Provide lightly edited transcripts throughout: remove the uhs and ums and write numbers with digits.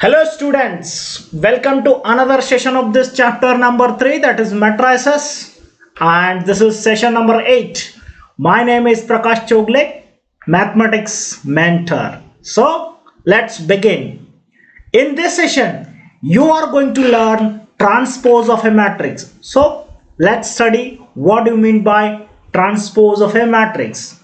Hello students, welcome to another session of this chapter number 3, that is matrices, and this is session number 8. My name is Prakash Chogle, mathematics mentor. So let's begin. In this session you are going to learn transpose of a matrix. So let's study what do you mean by transpose of a matrix.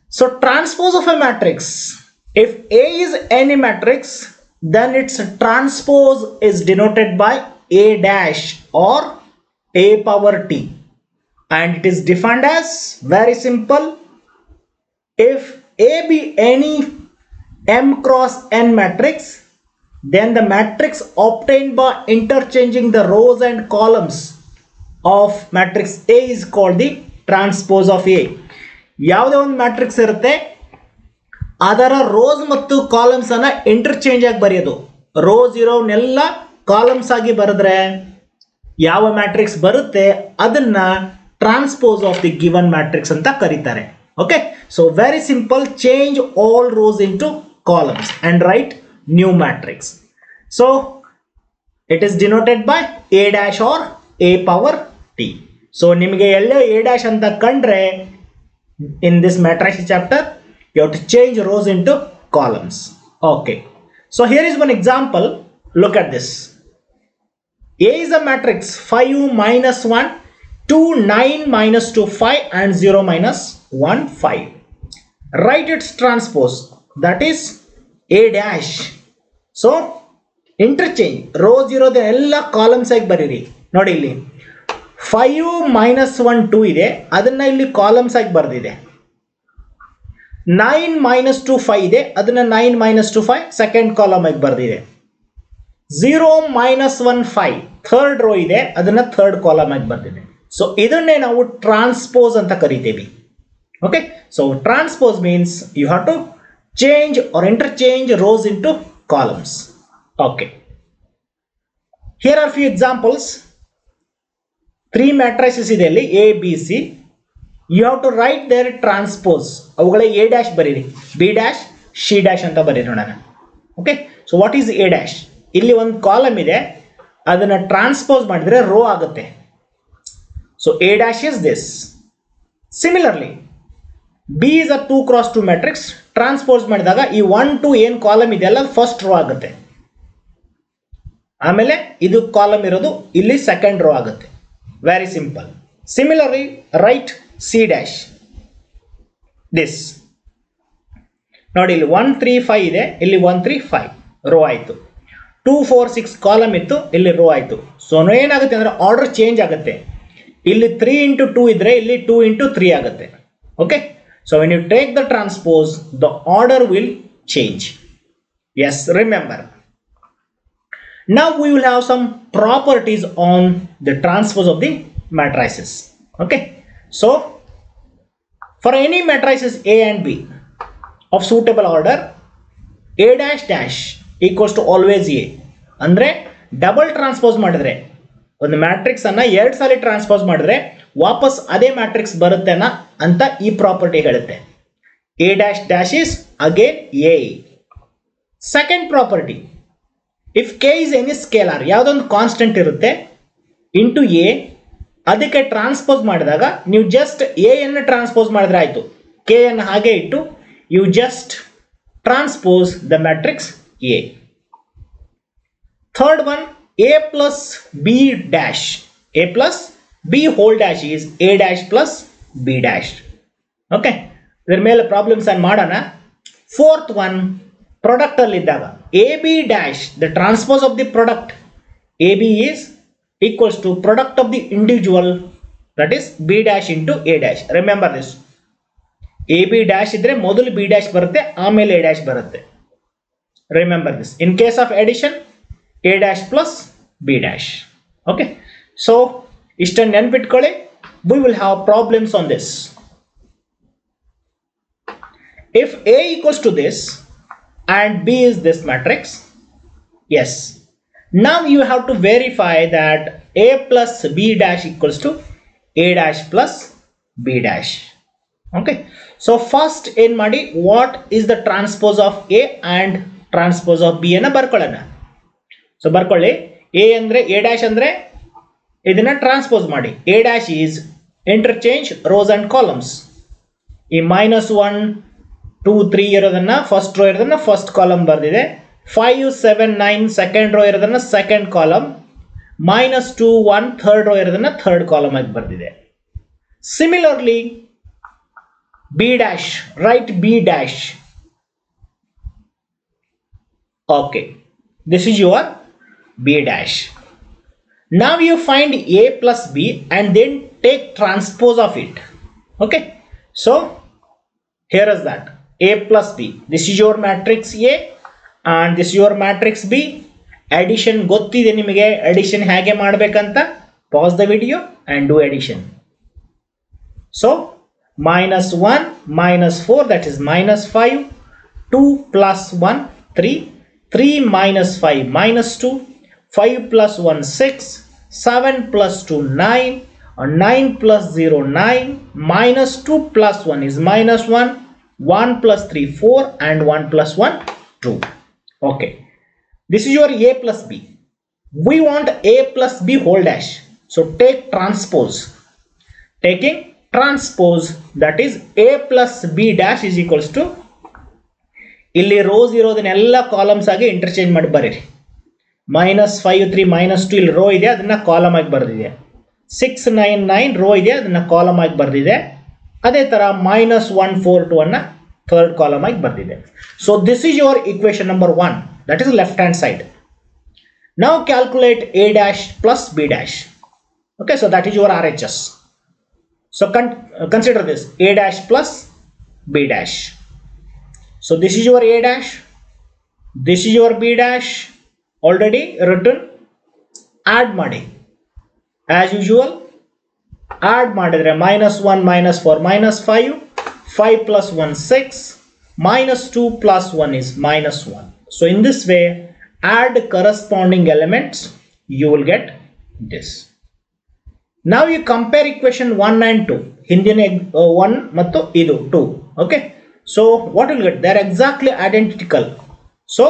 So transpose of a matrix, if A is any matrix, then its transpose is denoted by A dash or A power T, and it is defined as very simple. If A be any M cross N matrix, then the matrix obtained by interchanging the rows and columns of matrix A is called the transpose of A. ಯಾವುದೇ ಒಂದು matrix ಇರುತ್ತೆ, ಅದರ rose ಮತ್ತು columns ಅನ್ನ interchange ಆಗಿ ಬರೆಯೋದು. Rose ಇರೋನೆಲ್ಲ columns ಆಗಿ ಬರೆದ್ರೆ ಯಾವ ಮ್ಯಾಟ್ರಿಕ್ಸ್ ಬರುತ್ತೆ ಅದನ್ನ transpose of the given matrix ಅಂತ ಕರೀತಾರೆ. Okay, so very simple, change all rows into columns and write new matrix. So it is denoted by A dash or A power T. So ನಿಮಗೆ ಎಲ್ಲೇ A dash ಅಂತ ಕಂಡ್ರೆ in this matrix chapter you have to change rows into columns. Okay, so here is one example. Look at this. A is a matrix 5 minus 1 2 9 minus 2 5 and 0 minus 1 5. Write its transpose, that is A dash. So interchange rows ಇರೋದು ಎಲ್ಲ columns ಆಗಿ ಬರೀರಿ. ನೋಡಿ ಇಲ್ಲಿ 5 minus 1 2 ಇದೆ, ಅದನ್ನ ಇಲ್ಲಿ columns ಆಗಿ ಬರೆದಿದೆ. 9 minus 2 5 ಇದೆ, ಅದನ್ನ 9 minus 2 5 ಸೆಕೆಂಡ್ ಕಾಲಮ್ ಆಗಿ ಬರೆದಿದೆ. 0 minus 1 5 ಥರ್ಡ್ ರೋ ಇದೆ, ಅದನ್ನ ಥರ್ಡ್ ಕಾಲಮ್ ಆಗಿ ಬರೆದಿದೆ. ಸೊ ಇದನ್ನೇ ನಾವು ಟ್ರಾನ್ಸ್ಪೋಸ್ ಅಂತ ಕರಿತೀವಿ. Okay, so transpose means you have to change or interchange rows into columns. Okay, here are few examples. 3 matrices ಇದೆ ಅಲ್ಲಿ A B C. You have to write their transpose. ಅವುಗಳ A dash ಬರೀರಿ, B dash C dash ಅಂತ ಬರೀರಿ ನೋಡೋಣ. Okay, so what is A dash? ಇಲ್ಲಿ ಒಂದು column ಇದೆ, ಅದನ್ನು ಟ್ರಾನ್ಸ್ಪೋಸ್ ಮಾಡಿದ್ರೆ ರೋ ಆಗುತ್ತೆ. So A dash is this. Similarly B is a 2 cross 2 matrix. Transpose ಮಾಡಿದಾಗ ಈ 1 2 ಏನು ಕಾಲಮ್ ಇದೆಯಲ್ಲ ಫಸ್ಟ್ ರೋ ಆಗುತ್ತೆ, ಆಮೇಲೆ ಇದು ಕಾಲಮ್ ಇರೋದು ಇಲ್ಲಿ ಸೆಕೆಂಡ್ ರೋ ಆಗುತ್ತೆ. Very simple. Similarly, write C dash. This. ನೋಡಿ ಇಲ್ಲಿ 1 3 5 ಇದೆ, ಇಲ್ಲಿ 1 3 5 ರೋ ಆಯಿತು. 2 4 6 ಕಾಲಮ್ ಇತ್ತು, ಇಲ್ಲಿ ರೋ ಆಯಿತು. ಸೊ ಏನಾಗುತ್ತೆ ಅಂದರೆ ಆರ್ಡರ್ ಚೇಂಜ್ ಆಗುತ್ತೆ. ಇಲ್ಲಿ 3 into 2 ಇದ್ರೆ ಇಲ್ಲಿ 2 into 3 ಆಗುತ್ತೆ. Okay, so when you take the transpose the order will change. Yes, remember. Now we will have some properties on the transpose of the matrices. Okay, so for any matrices A and B of suitable order, A dash dash equals to always A. ಅಂದ್ರೆ double transpose ಮಾಡಿದ್ರೆ, ಒಂದು matrix ಅನ್ನ 2 ಸಾರಿ transpose ಮಾಡಿದ್ರೆ ವಾಪಸ್ ಅದೇ matrix ಬರುತ್ತೆ ಅಂತ ಈ ಪ್ರಾಪರ್ಟಿ ಹೇಳುತ್ತೆ. A dash dash is again A. Second property, if K is any scalar, ಯಾವುದೊಂದು ಕಾನ್ಸ್ಟೆಂಟ್ ಇರುತ್ತೆ ಇಂಟು ಎ, ಅದಕ್ಕೆ ಟ್ರಾನ್ಸ್ಪೋಸ್ ಮಾಡಿದಾಗ ನೀವು ಜಸ್ಟ್ ಎ ಅನ್ನು ಟ್ರಾನ್ಸ್ಪೋಸ್ ಮಾಡಿದ್ರೆ ಆಯಿತು. ಕೆ ಅನ್ನು ಹಾಗೆ ಇಟ್ಟು you just transpose the matrix A. Third one, A plus B dash, A plus B whole dash is A dash plus B dash. Okay, ಇದ್ರ ಮೇಲೆ ಪ್ರಾಬ್ಲಮ್ಸ್ ಅನ್ನು ಮಾಡೋಣ. ಫೋರ್ತ್ ಒನ್, ಪ್ರಾಡಕ್ಟ್ ಅಲ್ಲಿ ಇದ್ದಾಗ A B dash, the transpose of the product A B is equals to product of the individual, that is B dash into A dash. Remember this. A B dash ಇದ್ರೆ ಮೊದಲು B dash ಬರುತ್ತೆ, ಆಮೇಲೆ A dash ಬರುತ್ತೆ. Remember this. In case of addition A dash plus B dash. Okay, so ಇಷ್ಟನ್ನು ನೆನ್ಪಿಟ್ಕೊಳ್ಳಿ. We will have problems on this. If A equals to this and B is this matrix, yes, now you have to verify that A plus B dash equals to A dash plus B dash. Okay, so first in ಮಾಡಿ what is the transpose of A and transpose of B ಅನ್ನ ಬರ್ಕೊಳ್ಳೋಣ. So ಬರ್ಕೊಳ್ಳಿ, A ಅಂದ್ರೆ A dash ಅಂದ್ರೆ ಇದನ್ನ transpose ಮಾಡಿ. A dash is interchange rows and columns. ಈ -1 2 3 ಇರೋದನ್ನ first row ಇರೋದನ್ನ ಫಸ್ಟ್ ಕಾಲಮ್ ಬರ್ದಿದೆ. 5 7 9 ಸೆಕೆಂಡ್ ರೋ ಇರೋದನ್ನ ಸೆಕೆಂಡ್ ಕಾಲಮ್, -2 1 ಥರ್ಡ್ ರೋ ಇರೋದನ್ನ ಥರ್ಡ್ ಕಾಲಮ್ ಆಗಿ ಬರ್ದಿದೆ. Similarly be dash, right be dash. Okay, this is your B dash. Now you find A plus B and then take transpose of it. Okay, so here is that A plus B. This is your matrix A and this is your matrix B. Addition ಗೊತ್ತಿದೆ ನಿಮಗೆ, addition ಹೇಗೆ ಮಾಡಬೇಕಂತ. Pause the video and do addition. So -1 -4, that is -5, 2 plus 1 3, 3 minus 5 -2, 5 plus 1 6, 7 plus 2 9, 9 plus 0 9, -2 plus 1 is -1, 1 plus 3 4 and 1 plus 1 2. Okay, this is your A plus B. We want A plus B whole dash, so take transpose. Taking transpose, that is A plus B dash is equals to, ಇಲ್ಲಿ rose ಇರೋದನ್ನೆಲ್ಲ columns ಆಗಿ interchange ಮಾಡಿ ಬರೀರಿ. -5 3 -2 ಇಲ್ಲಿ rho ಇದೆ, ಅದನ್ನ column ಆಗಿ ಬರ್ದಿದೆ. 6 9 9 rho ಇದೆ, ಅದನ್ನ ಕಾಲಮ್ ಆಗಿ ಬರ್ದಿದೆ. ಅದೇ ತರ -1 4 2 ಅನ್ನ ಥರ್ಡ್ ಕಾಲಮ್ ಆಗಿ ಬರ್ದಿದೆ. So this is your equation number 1, that is left hand side. Now calculate A dash plus B dash. Okay, so that is your RHS. So consider this A dash plus B dash. So this is your A dash, this is your B dash, already written. Add ಮಾಡಿ as usual. Add ಮಾಡಿದ್ರೆ -1 -4 -5, 5 plus 1 6, -2 plus 1 is -1. So in this way, add corresponding elements, you will get this. Now you compare equation 1 and 2. ಹಿಂದಿನ 1 ಮತ್ತು ಇದು 2. Okay, so what will get? They are exactly identical. So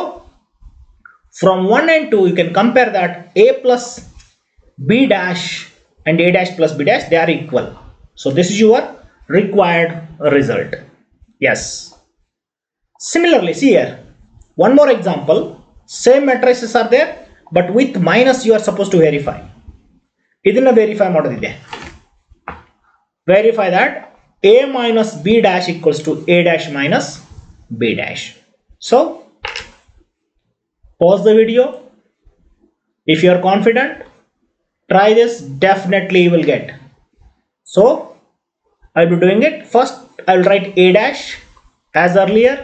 from 1 and 2 you can compare that A plus B dash and A dash plus B dash, they are equal. So this is your required result. Yes. Similarly, see here one more example. Same matrices are there, but with minus you are supposed to verify. ಇದನ್ನ verify ಮಾಡೋದಿದೆ. Verify that A minus B dash equals to A dash minus B dash. So pause the video. If you are confident, try this, definitely you will get. So I'll be doing it. First I'll write A dash as earlier.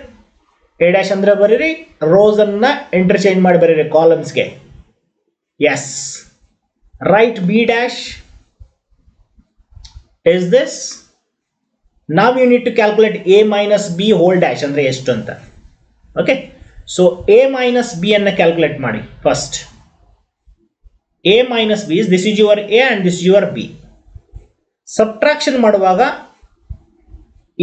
A dash andre bariri, rows anna interchange ಮಾಡಿ ಬರೀರಿ columns ಗೆ. Yes. Write B dash is this. Now you need to calculate A minus B whole dash andre ಎಷ್ಟು ಅಂತ. Okay, so A minus B ಅನ್ನ calculate ಮಾಡಿ first. A minus B is, this is your A and this is your B. Subtraction ಮಾಡುವಾಗ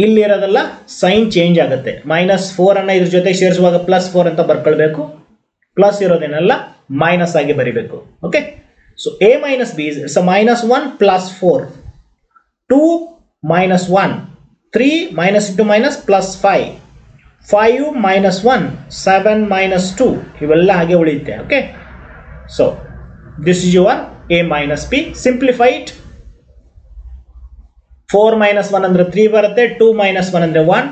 ಇಲ್ಲಿರೋದಲ್ಲ sign change ಆಗುತ್ತೆ. -4 ಅನ್ನ ಇದ್ರ ಜೊತೆ ಸೇರಿಸುವಾಗ +4 ಅಂತ ಬರ್ಕೊಳ್ಬೇಕು. ಪ್ಲಸ್ ಇರೋದೇನಲ್ಲ ಮೈನಸ್ ಆಗಿ ಬರಿಬೇಕು. Okay, so A minus B is, it's a -1 plus 4, 2 minus 1, 3 minus into minus plus 5, 5 minus 1, 7 minus 2, ಇವೆಲ್ಲ ಹಾಗೆ ಉಳಿಯುತ್ತೆ. Okay, so this is your A minus B. Simplify it. 4 minus 1 andre 3 ಬರುತ್ತೆ, 2 minus 1 andre 1,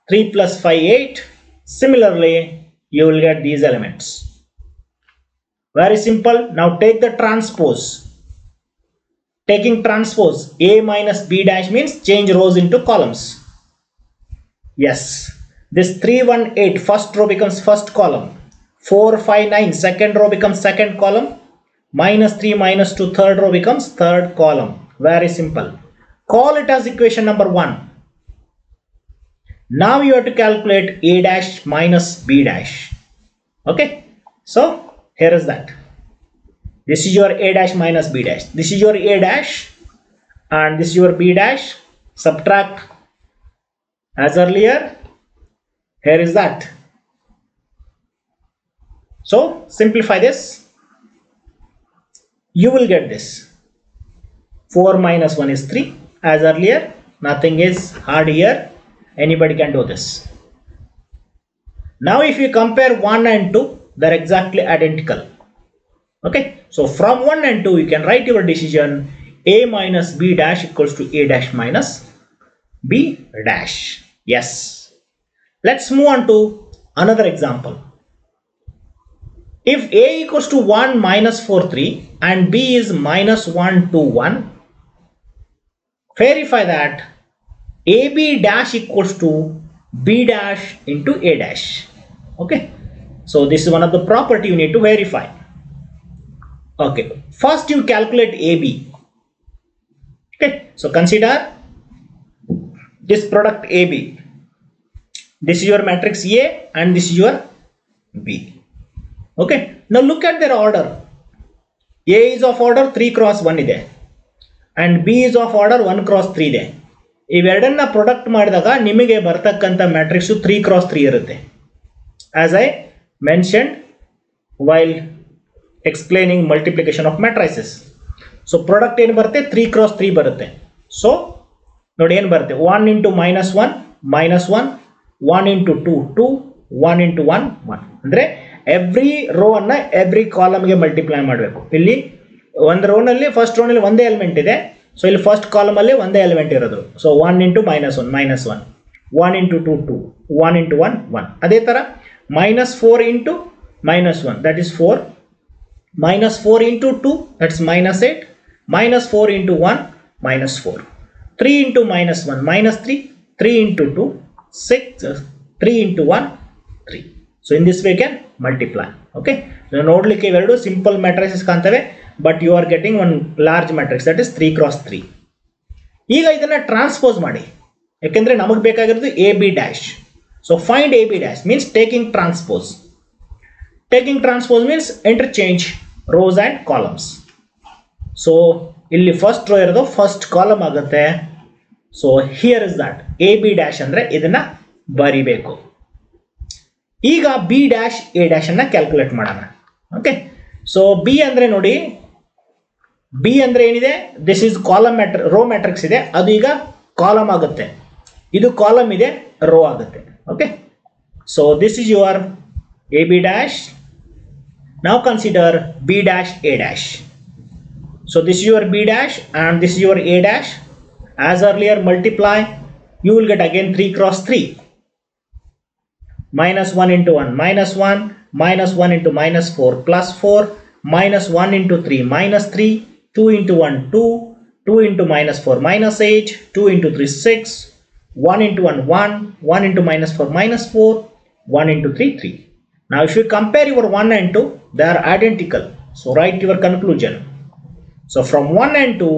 3 plus 5 8. Similarly you will get these elements. Very simple. Now take the transpose. Taking transpose, A minus B dash means change rows into columns. Yes, this 3 1 8 first row becomes first column, 4 5 9 second row becomes second column, -3 -2 third row becomes third column. Very simple. Call it as equation number 1. Now you have to calculate A dash minus B dash. Okay, so here is that. This is your A dash minus B dash. This is your A dash and this is your B dash. Subtract as earlier. Here is that. So simplify this, you will get this 4 minus 1 is 3 as earlier. Nothing is hard here, anybody can do this. Now if you compare 1 and 2, they're exactly identical. Okay, so from 1 and 2 you can write your decision a minus b dash equals to a dash minus b dash. Yes, let's move on to another example. If a equals to 1 minus 4 3 and b is minus 1 2 1, verify that ab dash equals to b dash into a dash. Okay, so this is one of the property you need to verify. Okay, first you calculate ab. Okay, so consider this product ab. This is your matrix A and this is your B. Okay, now look at their order. A is of order 3 cross 1 ಇದೆ and B is of order 1 cross 3 ಇದೆ. ಇವೆರಡನ್ನ product ಮಾಡಿದಾಗ ನಿಮಗೆ ಬರ್ತಕ್ಕಂಥ matrix 3 cross 3 ಇರುತ್ತೆ. As I mentioned while explaining multiplication of matrices. So product ಏನು ಬರುತ್ತೆ 3 cross 3 ಬರುತ್ತೆ. So ನೋಡಿ ಏನು ಬರುತ್ತೆ 1 into minus 1 1 into 2 2 1 into 1 1 ಅಂದ್ರೆ ಎವ್ರಿ ರೋ ಅನ್ನ ಎವ್ರಿ ಕಾಲಮ್ಗೆ ಮಲ್ಟಿಪ್ಲೈ ಮಾಡಬೇಕು. ಇಲ್ಲಿ ಒಂದು ರೋ ನಲ್ಲಿ ಫಸ್ಟ್ ರೋ ನಲ್ಲಿ ಒಂದೇ ಎಲಿಮೆಂಟ್ ಇದೆ, ಸೊ ಇಲ್ಲಿ ಫಸ್ಟ್ ಕಾಲಮ್ ಅಲ್ಲಿ ಒಂದೇ ಎಲಿಮೆಂಟ್ ಇರೋದು. So 1 into minus 1 1 into 2 2 1 into 1 1. ಅದೇ ತರ minus 4 into minus 1 that is 4, minus 4 into 2 that's minus 8, minus 4 into 1 minus 4, 3 into minus 1 minus 3, 3 into 2 6, 3 into 1 3. So in this way you can multiply. Okay, so ನೋಡ್ಲಿಕ್ಕೆ ಇವೆರಡು simple matrix ಕಾಣ್ತವೆ, but you are getting one large matrix that is 3 cross 3. ಈಗ ಇದನ್ನ transpose ಮಾಡಿ, ಯಾಕೆಂದ್ರೆ ನಮಗೆ ಬೇಕಾಗಿರೋದು A B dash. So find A B dash means taking transpose. Taking transpose means interchange rows and columns. So ಇಲ್ಲಿ first row ಇರೋದು first column ಆಗುತ್ತೆ. So here is that A B dash ಅಂದ್ರೆ ಇದನ್ನ ಬರಿಬೇಕು. ಈಗ ಬಿ ಡ್ಯಾಶ್ ಎ ಡ್ಯಾಶ್ ಅನ್ನ calculate ಮಾಡೋಣ. Okay, so B ಅಂದ್ರೆ ನೋಡಿ, ಬಿ ಅಂದ್ರೆ ಏನಿದೆ, this is column row matrix ಇದೆ, ಅದು ಈಗ ಕಾಲಮ್ ಆಗುತ್ತೆ. ಇದು ಕಾಲಮ್ ಇದೆ, ರೋ ಆಗುತ್ತೆ. Okay, so this is your A B dash. Now consider b dash a dash. So this is your b dash and this is your a dash. As earlier, multiply, you will get again 3 cross 3. Minus 1 into 1 minus 1, minus 1 into minus 4 plus 4, minus 1 into 3 minus 3, 2 into 1 2, 2 into minus 4 minus 8, 2 into 3 6, 1 into 1 1, 1 into minus 4 minus 4, 1 into 3 3. Now if you compare your 1 and 2, they are identical. So write your conclusion. So from 1 and 2,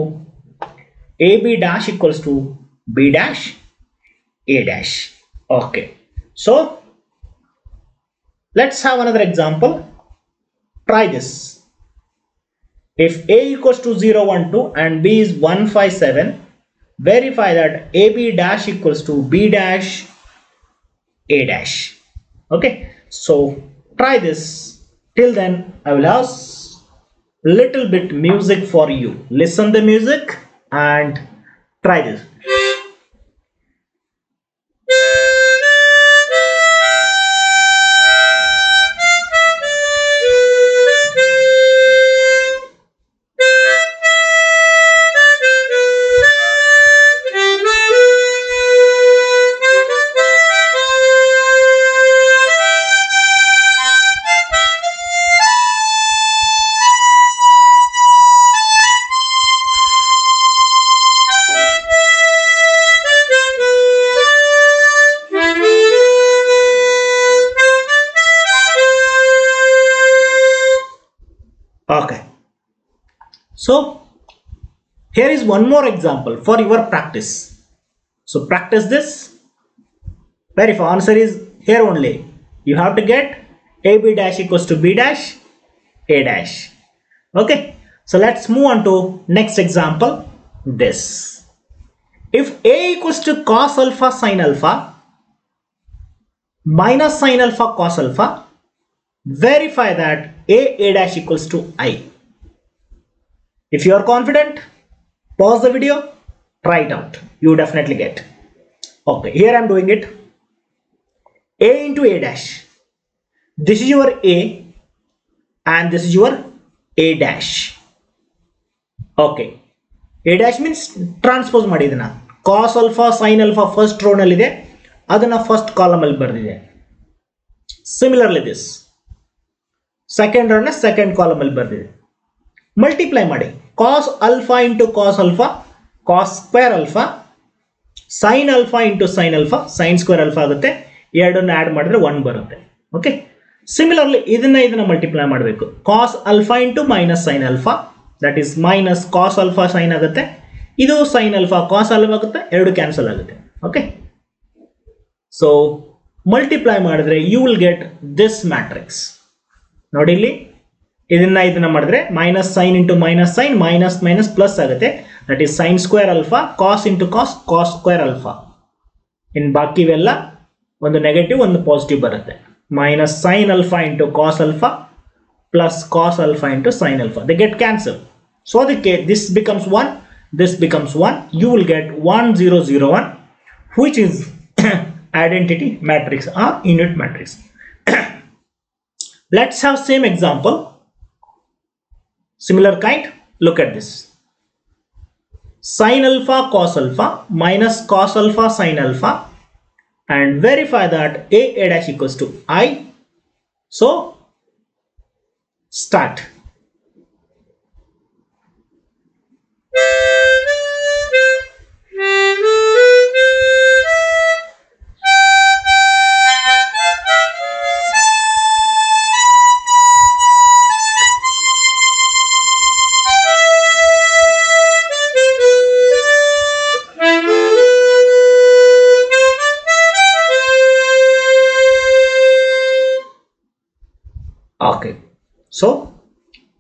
AB dash equals to B dash A dash. Okay. So let's have another example. Try this. If A equals to 0 1 2 and B is 1 5 7, verify that AB dash equals to B dash A dash. Okay. So try this. Till then I will have little bit music for you. Listen the music and try this. Okay, so here is one more example for your practice. So practice this. Verify answer is here only. You have to get AB dash equals to B dash A dash. Okay, so let's move on to next example. This, if A equals to cos alpha sin alpha minus sin alpha cos alpha, verify that a dash equals to I. If you are confident, pause the video, try it out. You definitely get. Okay, here I am doing it. A into a dash. This is your a and this is your a dash. Okay, a dash means transpose ಮಾಡಿದನ cos alpha sin alpha first row ನಲ್ಲಿದೆ, ಅದನ್ನ first column ಅಲ್ಲಿ ಬರೆದಿದೆ. Similarly this second row ನ second column ಅಲ್ಲಿ ಬರೆದಿದೆ. Multiply ಮಾಡಿ cos alpha into cos alpha, cos square alpha, sin alpha into sin alpha, sin square alpha ಆಗುತ್ತೆ. ಎರಡನ್ನು ಆಡ್ ಮಾಡಿದ್ರೆ 1 ಬರುತ್ತೆ. ಓಕೆ, ಸಿಮಿಲರ್ಲಿ ಇದನ್ನ ಮಲ್ಟಿಪ್ಲೈ ಮಾಡಬೇಕು. cos alpha into minus sin alpha, that is minus cos alpha sin ಆಗುತ್ತೆ. ಇದು sin alpha cos alpha ಆಗುತ್ತೆ, ಎರಡು ಕ್ಯಾನ್ಸಲ್ ಆಗುತ್ತೆ. ಓಕೆ, ಸೊ ಮಲ್ಟಿಪ್ಲೈ ಮಾಡಿದ್ರೆ you will get this matrix. ನೋಡಿ ಇಲ್ಲಿ ಇದನ್ನ ಮಾಡಿದ್ರೆ minus sine into minus sine, minus minus plus ಆಗುತ್ತೆ. That is sine square alpha, cos into cos, cos square alpha. In ಬಾಕಿವೆಲ್ಲ ಒಂದು ನೆಗೆಟಿವ್ ಒಂದು ಪಾಸಿಟಿವ್ ಬರುತ್ತೆ. Minus sine alpha into cos alpha plus cos alpha into sine alpha, they get cancel. So ಅದಕ್ಕೆ this becomes 1, this becomes 1. You will get 1 0 0 1, which is identity matrix or unit matrix. Let's have same example, similar kind. Look at this. Sin alpha cos alpha minus cos alpha sin alpha, and verify that a dash equals to I. So start. Okay, so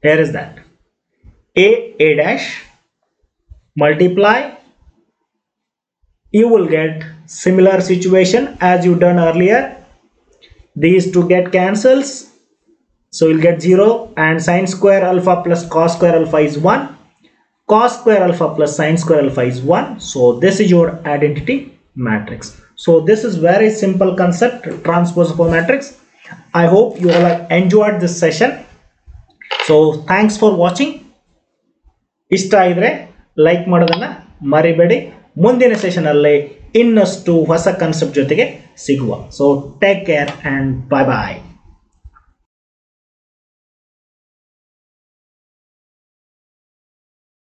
here is that a dash multiply, you will get similar situation as you done earlier. These two get cancels, so you'll get 0, and sin square alpha plus cos square alpha is 1, cos square alpha plus sin square alpha is 1. So this is your identity matrix. So this is very simple concept, transpose of a matrix. I hope you all have enjoyed this session. So thanks for watching. ಇಷ್ಟ ಇದ್ರೆ like ಮಾಡೋದನ್ನ ಮರಿಬೇಡಿ. ಮುಂದಿನ session ಅಲ್ಲಿ ಇನ್ನಷ್ಟು ಹೊಸ concept ಜೊತೆಗೆ ಸಿಗುವ. So take care and bye bye.